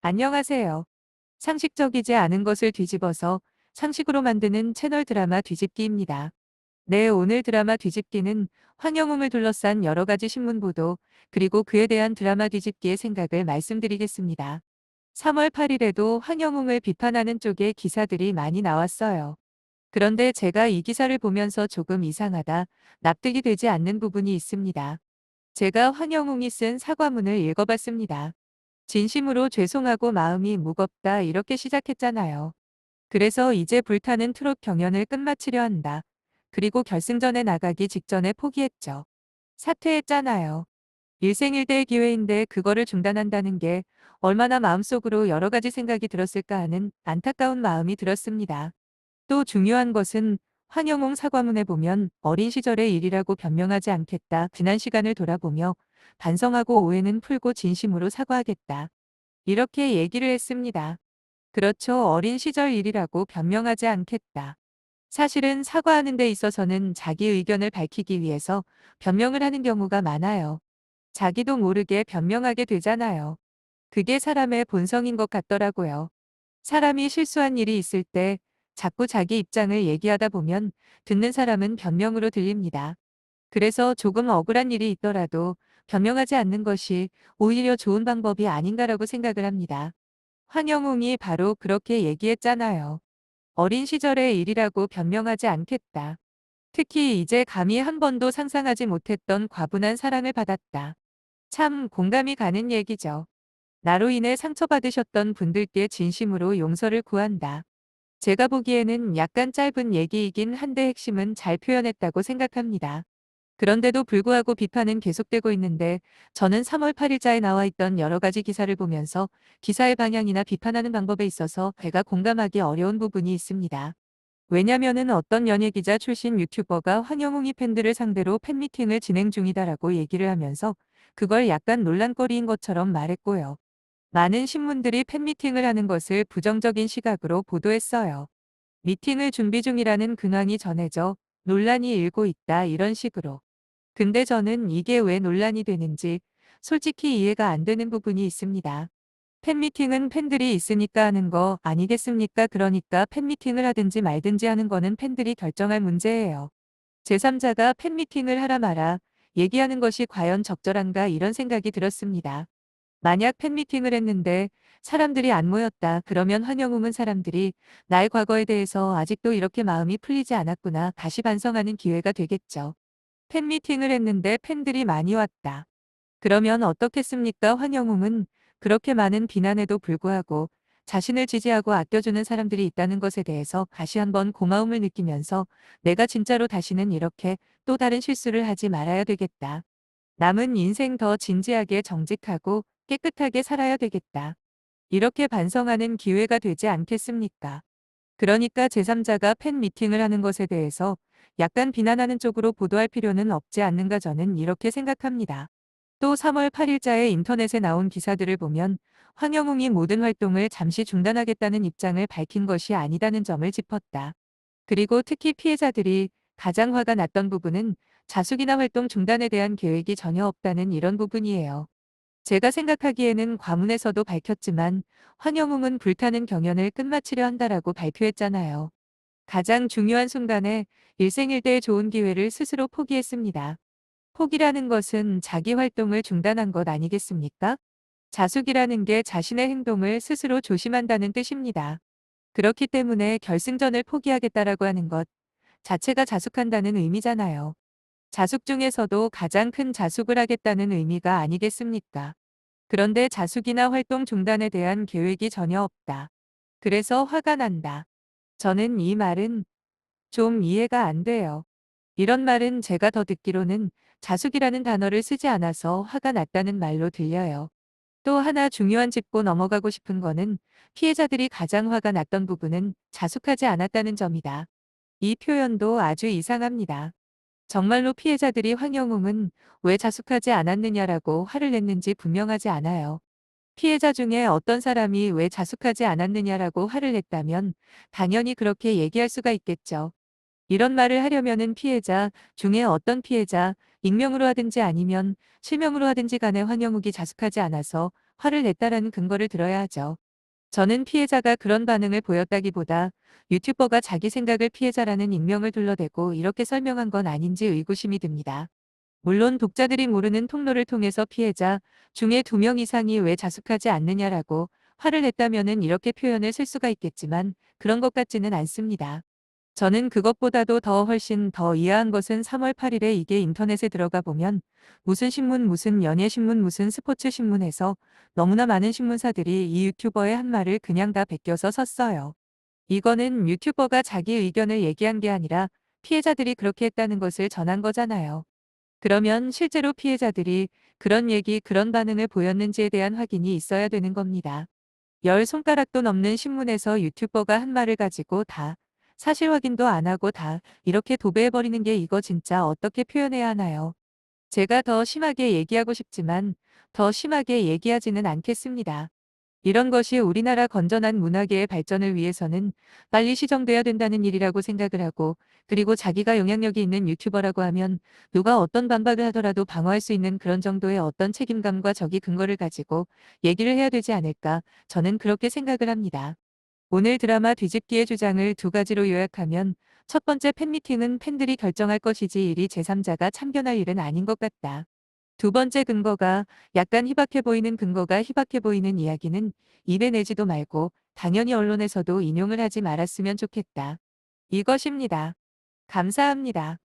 안녕하세요. 상식적이지 않은 것을 뒤집어서 상식으로 만드는 채널 드라마 뒤집기입니다. 네, 오늘 드라마 뒤집기는 황영웅을 둘러싼 여러 가지 신문 보도, 그리고 그에 대한 드라마 뒤집기의 생각을 말씀드리겠습니다. 3월 8일에도 황영웅을 비판하는 쪽의 기사들이 많이 나왔어요. 그런데 제가 이 기사를 보면서 조금 이상하다, 납득이 되지 않는 부분이 있습니다. 제가 황영웅이 쓴 사과문을 읽어봤습니다. 진심으로 죄송하고 마음이 무겁다 이렇게 시작했잖아요. 그래서 이제 불타는 트롯 경연을 끝마치려 한다. 그리고 결승전에 나가기 직전에 포기했죠. 사퇴했잖아요. 일생일대의 기회인데 그거를 중단한다는 게 얼마나 마음속으로 여러 가지 생각이 들었을까 하는 안타까운 마음이 들었습니다. 또 중요한 것은 황영웅 사과문에 보면 어린 시절의 일이라고 변명하지 않겠다. 지난 시간을 돌아보며 반성하고 오해는 풀고 진심으로 사과하겠다. 이렇게 얘기를 했습니다. 그렇죠. 어린 시절 일이라고 변명하지 않겠다. 사실은 사과하는 데 있어서는 자기 의견을 밝히기 위해서 변명을 하는 경우가 많아요. 자기도 모르게 변명하게 되잖아요. 그게 사람의 본성인 것 같더라고요. 사람이 실수한 일이 있을 때 자꾸 자기 입장을 얘기하다 보면 듣는 사람은 변명으로 들립니다. 그래서 조금 억울한 일이 있더라도 변명하지 않는 것이 오히려 좋은 방법이 아닌가라고 생각을 합니다. 황영웅이 바로 그렇게 얘기했잖아요. 어린 시절의 일이라고 변명하지 않겠다. 특히 이제 감히 한 번도 상상하지 못했던 과분한 사랑을 받았다. 참 공감이 가는 얘기죠. 나로 인해 상처받으셨던 분들께 진심으로 용서를 구한다. 제가 보기에는 약간 짧은 얘기이긴 한데 핵심은 잘 표현했다고 생각합니다. 그런데도 불구하고 비판은 계속되고 있는데 저는 3월 8일자에 나와 있던 여러 가지 기사를 보면서 기사의 방향이나 비판하는 방법에 있어서 제가 공감하기 어려운 부분이 있습니다. 왜냐면은 어떤 연예기자 출신 유튜버가 황영웅이 팬들을 상대로 팬미팅을 진행 중이다라고 얘기를 하면서 그걸 약간 논란거리인 것처럼 말했고요. 많은 신문들이 팬미팅을 하는 것을 부정적인 시각으로 보도했어요. 미팅을 준비 중이라는 근황이 전해져 논란이 일고 있다 이런 식으로. 근데 저는 이게 왜 논란이 되는지 솔직히 이해가 안 되는 부분이 있습니다. 팬미팅은 팬들이 있으니까 하는 거 아니겠습니까? 그러니까 팬미팅을 하든지 말든지 하는 거는 팬들이 결정할 문제예요. 제3자가 팬미팅을 하라 마라 얘기하는 것이 과연 적절한가 이런 생각이 들었습니다. 만약 팬미팅을 했는데 사람들이 안 모였다 그러면 황영웅은 사람들이 나의 과거에 대해서 아직도 이렇게 마음이 풀리지 않았구나 다시 반성하는 기회가 되겠죠. 팬미팅을 했는데 팬들이 많이 왔다. 그러면 어떻겠습니까? 황영웅은 그렇게 많은 비난에도 불구하고 자신을 지지하고 아껴주는 사람들이 있다는 것에 대해서 다시 한번 고마움을 느끼면서 내가 진짜로 다시는 이렇게 또 다른 실수를 하지 말아야 되겠다. 남은 인생 더 진지하게 정직하고 깨끗하게 살아야 되겠다. 이렇게 반성하는 기회가 되지 않겠습니까? 그러니까 제3자가 팬 미팅을 하는 것에 대해서 약간 비난하는 쪽으로 보도할 필요는 없지 않는가 저는 이렇게 생각합니다. 또 3월 8일자에 인터넷에 나온 기사들을 보면 황영웅이 모든 활동을 잠시 중단하겠다는 입장을 밝힌 것이 아니다는 점을 짚었다. 그리고 특히 피해자들이 가장 화가 났던 부분은 자숙이나 활동 중단에 대한 계획이 전혀 없다는 이런 부분이에요. 제가 생각하기에는 과문에서도 밝혔지만 황영웅은 불타는 경연을 끝마치려 한다라고 발표했잖아요. 가장 중요한 순간에 일생일대의 좋은 기회를 스스로 포기했습니다. 포기라는 것은 자기 활동을 중단한 것 아니겠습니까? 자숙이라는 게 자신의 행동을 스스로 조심한다는 뜻입니다. 그렇기 때문에 결승전을 포기하겠다라고 하는 것 자체가 자숙한다는 의미잖아요. 자숙 중에서도 가장 큰 자숙을 하겠다는 의미가 아니겠습니까? 그런데 자숙이나 활동 중단에 대한 계획이 전혀 없다. 그래서 화가 난다. 저는 이 말은 좀 이해가 안 돼요. 이런 말은 제가 더 듣기로는 자숙이라는 단어를 쓰지 않아서 화가 났다는 말로 들려요. 또 하나 중요한 짚고 넘어가고 싶은 거는 피해자들이 가장 화가 났던 부분은 자숙하지 않았다는 점이다. 이 표현도 아주 이상합니다. 정말로 피해자들이 황영웅은 왜 자숙하지 않았느냐라고 화를 냈는지 분명하지 않아요. 피해자 중에 어떤 사람이 왜 자숙하지 않았느냐라고 화를 냈다면 당연히 그렇게 얘기할 수가 있겠죠. 이런 말을 하려면은 피해자 중에 어떤 피해자, 익명으로 하든지 아니면 실명으로 하든지 간에 황영욱이 자숙하지 않아서 화를 냈다라는 근거를 들어야 하죠. 저는 피해자가 그런 반응을 보였다기보다 유튜버가 자기 생각을 피해자라는 익명을 둘러대고 이렇게 설명한 건 아닌지 의구심이 듭니다. 물론 독자들이 모르는 통로를 통해서 피해자 중에 2명 이상이 왜 자숙하지 않느냐라고 화를 냈다면은 이렇게 표현을 쓸 수가 있겠지만 그런 것 같지는 않습니다. 저는 그것보다도 더 훨씬 더 이해한 것은 3월 8일에 이게 인터넷에 들어가 보면 무슨 신문, 무슨 연예신문, 무슨 스포츠 신문에서 너무나 많은 신문사들이 이 유튜버의 한 말을 그냥 다 베껴서 썼어요. 이거는 유튜버가 자기 의견을 얘기한 게 아니라 피해자들이 그렇게 했다는 것을 전한 거잖아요. 그러면 실제로 피해자들이 그런 얘기, 그런 반응을 보였는지에 대한 확인이 있어야 되는 겁니다. 10손가락도 넘는 신문에서 유튜버가 한 말을 가지고 다 사실 확인도 안 하고 다 이렇게 도배해버리는 게 이거 진짜 어떻게 표현해야 하나요? 제가 더 심하게 얘기하고 싶지만 더 심하게 얘기하지는 않겠습니다. 이런 것이 우리나라 건전한 문화계의 발전을 위해서는 빨리 시정돼야 된다는 일이라고 생각을 하고, 그리고 자기가 영향력이 있는 유튜버라고 하면 누가 어떤 반박을 하더라도 방어할 수 있는 그런 정도의 어떤 책임감과 적이 근거를 가지고 얘기를 해야 되지 않을까, 저는 그렇게 생각을 합니다. 오늘 드라마 뒤집기의 주장을 2가지로 요약하면, 첫 번째, 팬미팅은 팬들이 결정할 것이지 일이 제3자가 참견할 일은 아닌 것 같다. 두 번째, 근거가 약간 희박해 보이는 근거가 희박해 보이는 이야기는 입에 내지도 말고 당연히 언론에서도 인용을 하지 말았으면 좋겠다. 이것입니다. 감사합니다.